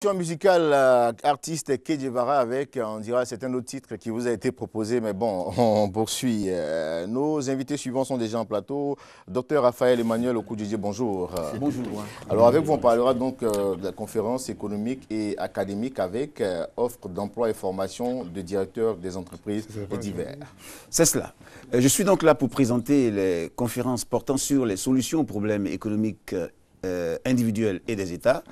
Question musicale, artiste Kedjevara avec, on dira, c'est un autre titre qui vous a été proposé, mais bon, on poursuit. Nos invités suivants sont déjà en plateau. Docteur Raphaël Emmanuel Okudjidje, bonjour. Bonjour. Alors avec vous, on parlera donc de la conférence économique et académique avec offre d'emploi et formation de directeurs des entreprises et divers. C'est cela. Je suis donc là pour présenter les conférences portant sur les solutions aux problèmes économiques individuels et des États,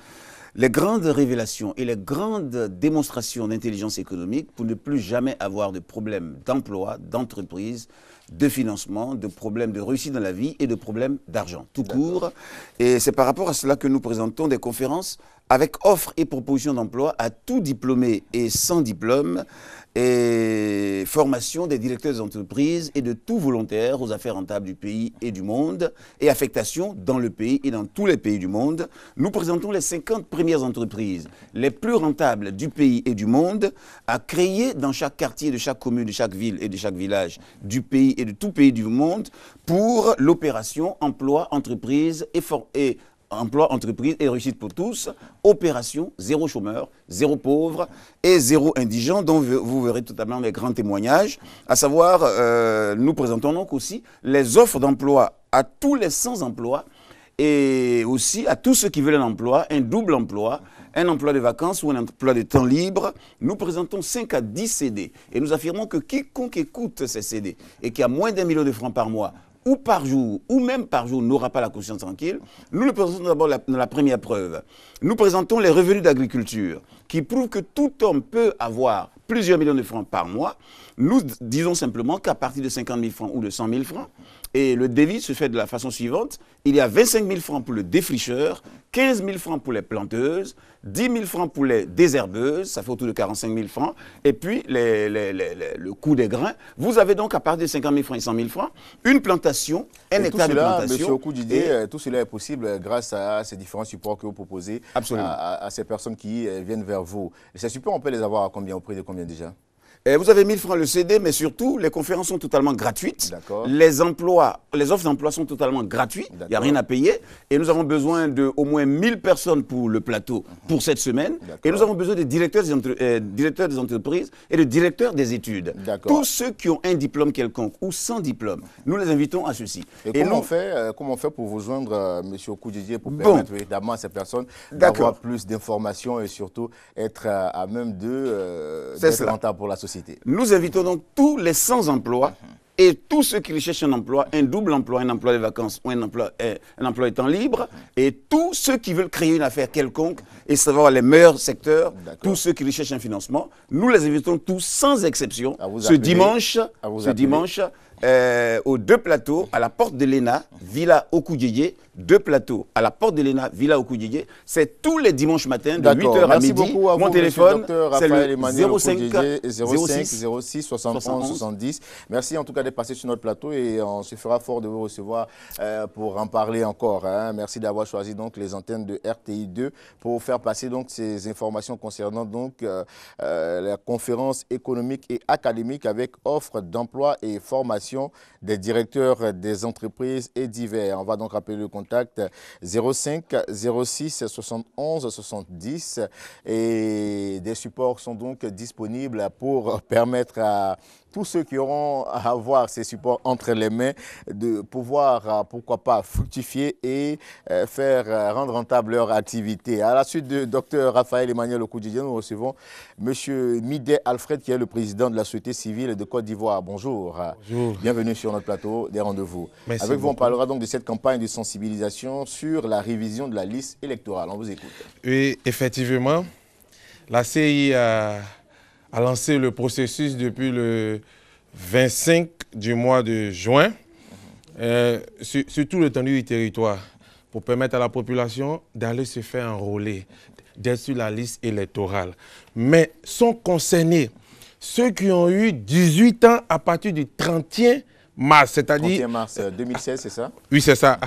les grandes révélations et les grandes démonstrations d'intelligence économique pour ne plus jamais avoir de problèmes d'emploi, d'entreprise, de financement, de problèmes de réussite dans la vie et de problèmes d'argent, tout court. Et c'est par rapport à cela que nous présentons des conférences avec offres et propositions d'emploi à tout diplômé et sans diplôme, et formation des directeurs des entreprises et de tout volontaire aux affaires rentables du pays et du monde, et affectation dans le pays et dans tous les pays du monde. Nous présentons les 50 premières entreprises les plus rentables du pays et du monde à créer dans chaque quartier, de chaque commune, de chaque ville et de chaque village du pays et de tout pays du monde pour l'opération emploi, entreprise et emploi, entreprise et réussite pour tous, opération zéro chômeur, zéro pauvre et zéro indigent, dont vous verrez totalement mes grands témoignages. À savoir, nous présentons donc aussi les offres d'emploi à tous les sans-emploi et aussi à tous ceux qui veulent un emploi, un double emploi, un emploi de vacances ou un emploi de temps libre. Nous présentons 5 à 10 CD et nous affirmons que quiconque écoute ces CD et qui a moins d'1 million de francs par mois ou par jour, ou même par jour, n'aura pas la conscience tranquille. Nous le présentons d'abord dans la première preuve. Nous présentons les revenus d'agriculture, qui prouvent que tout homme peut avoir plusieurs millions de francs par mois. Nous disons simplement qu'à partir de 50 000 francs ou de 100 000 francs, et le devis se fait de la façon suivante, il y a 25 000 francs pour le défricheur, 15 000 francs pour les planteuses, 10 000 francs pour les désherbeuses, ça fait autour de 45 000 francs, et puis le coût des grains. Vous avez donc à partir de 50 000 francs et 100 000 francs, une plantation, un hectare de plantation. Monsieur Okudjidje, tout cela est possible grâce à ces différents supports que vous proposez à ces personnes qui viennent vers vous. Et ces supports, on peut les avoir à combien, au prix de combien déjà? Vous avez 1000 francs le CD, mais surtout, les conférences sont totalement gratuites. Les offres d'emploi sont totalement gratuites. Il n'y a rien à payer. Et nous avons besoin d'au moins 1000 personnes pour le plateau pour cette semaine. Et nous avons besoin des directeurs des entreprises et de directeurs des études. Tous ceux qui ont un diplôme quelconque ou sans diplôme, nous les invitons à ceci. Et comment on fait pour vous joindre, M. Okudjidje, pour permettre évidemment à ces personnes d'avoir plus d'informations et surtout être à même d'être rentable pour la société? Nous invitons donc tous les sans-emploi et tous ceux qui recherchent un emploi, un double emploi, un emploi de vacances ou un emploi de temps libre, et tous ceux qui veulent créer une affaire quelconque et savoir les meilleurs secteurs, tous ceux qui recherchent un financement. Nous les invitons tous sans exception ce dimanche aux 2 plateaux à la porte de l'ENA, Villa Okudjidje, 2 plateaux à la porte de l'ENA, Villa Okudjidje. C'est tous les dimanches matins de 8h à midi. Mon téléphone, c'est le 06 71 70. Merci en tout cas de passer sur notre plateau et on se fera fort de vous recevoir pour en parler encore. Merci d'avoir choisi donc les antennes de RTI 2 pour faire passer donc ces informations concernant donc la conférence économique et académique avec offre d'emploi et formation des directeurs des entreprises et divers. On va donc rappeler le contact 05 06 71 70 et des supports sont donc disponibles pour permettre à tous ceux qui auront à avoir ces supports entre les mains de pouvoir, pourquoi pas, fructifier et rendre rentable leur activité. À la suite de Dr Raphaël Emmanuel Okudjidje, nous recevons M. Midé Alfred, qui est le président de la société civile de Côte d'Ivoire. Bonjour. Bonjour. Bienvenue sur notre plateau des rendez-vous. Avec vous, on parlera donc de cette campagne de sensibilisation sur la révision de la liste électorale. On vous écoute. Oui, effectivement, la CI a lancé le processus depuis le 25 du mois de juin, sur tout l'étendue du territoire, pour permettre à la population d'aller se faire enrôler, d'être sur la liste électorale. Mais sont concernés ceux qui ont eu 18 ans à partir du 31 mars, c'est-à-dire... 31 mars 2016, c'est ça? Oui, c'est ça.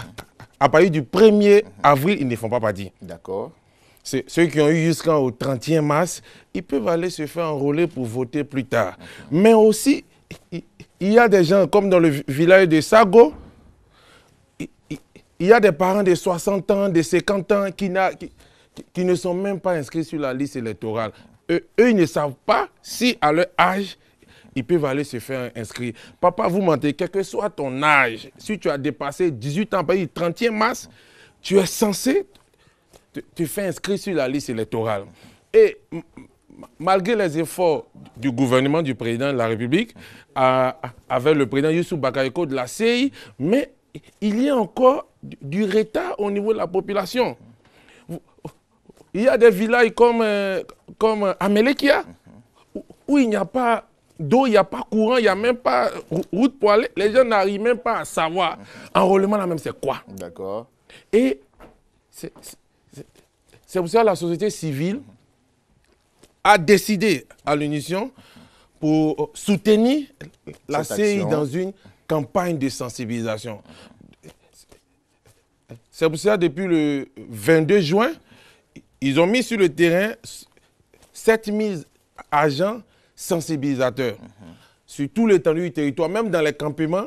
À partir du 1er avril, ils ne font pas partie. D'accord. Ceux qui ont eu jusqu'au 31 mars, ils peuvent aller se faire enrôler pour voter plus tard. Mais aussi, il y a des gens, comme dans le village de Sago, il y a des parents de 60 ans, de 50 ans qui ne sont même pas inscrits sur la liste électorale. Eux, ils ne savent pas si à leur âge, ils peuvent aller se faire inscrire. Papa, vous mentez, quel que soit ton âge, si tu as dépassé 18 ans, par exemple, 30e mars, tu es censé te faire inscrire sur la liste électorale. Et malgré les efforts du gouvernement du président de la République, avec le président Youssou Bakayoko de la CEI, mais il y a encore du retard au niveau de la population. Il y a des villages comme Amelekia, où il n'y a pas d'eau, il n'y a pas courant, il n'y a même pas route pour aller. Les gens n'arrivent même pas à savoir. Enrôlement, là même, c'est quoi? D'accord. Et c'est pour ça que la société civile a décidé à l'unisson pour soutenir la CEI dans une campagne de sensibilisation. C'est pour ça que depuis le 22 juin, ils ont mis sur le terrain 7000 agents sensibilisateurs sur tout l'étendue du territoire, même dans les campements.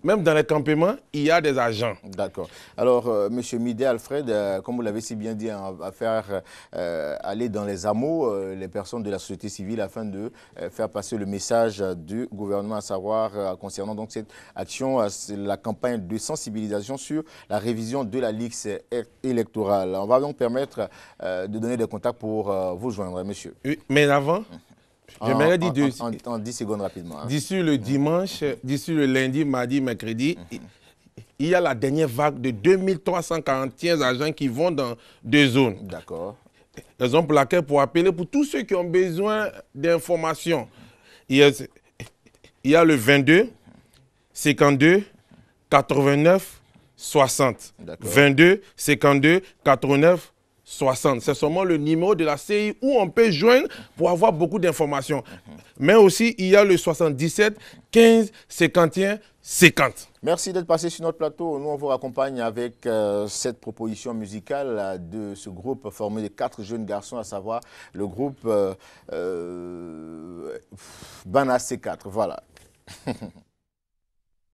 Même dans les campements, il y a des agents. D'accord. Alors, M. Midé Alfred, comme vous l'avez si bien dit, on va faire aller dans les hameaux les personnes de la société civile afin de faire passer le message du gouvernement, à savoir concernant donc cette action, la campagne de sensibilisation sur la révision de la liste électorale. On va donc permettre de donner des contacts pour vous joindre, monsieur. Oui, mais avant... J'aimerais dire en 10 secondes rapidement. Hein. D'ici le dimanche, d'ici le lundi, mardi, mercredi, il y a la dernière vague de 2341 agents qui vont dans 2 zones. D'accord. Raison pour laquelle, pour appeler pour tous ceux qui ont besoin d'informations, il y a le 22, 52, 89, 60. 22, 52, 89, 60. C'est seulement le numéro de la CEI où on peut joindre pour avoir beaucoup d'informations. Mais aussi, il y a le 77, 15, 51, 50. Merci d'être passé sur notre plateau. Nous, on vous accompagne avec cette proposition musicale de ce groupe formé de 4 jeunes garçons, à savoir le groupe Bana C4. Voilà.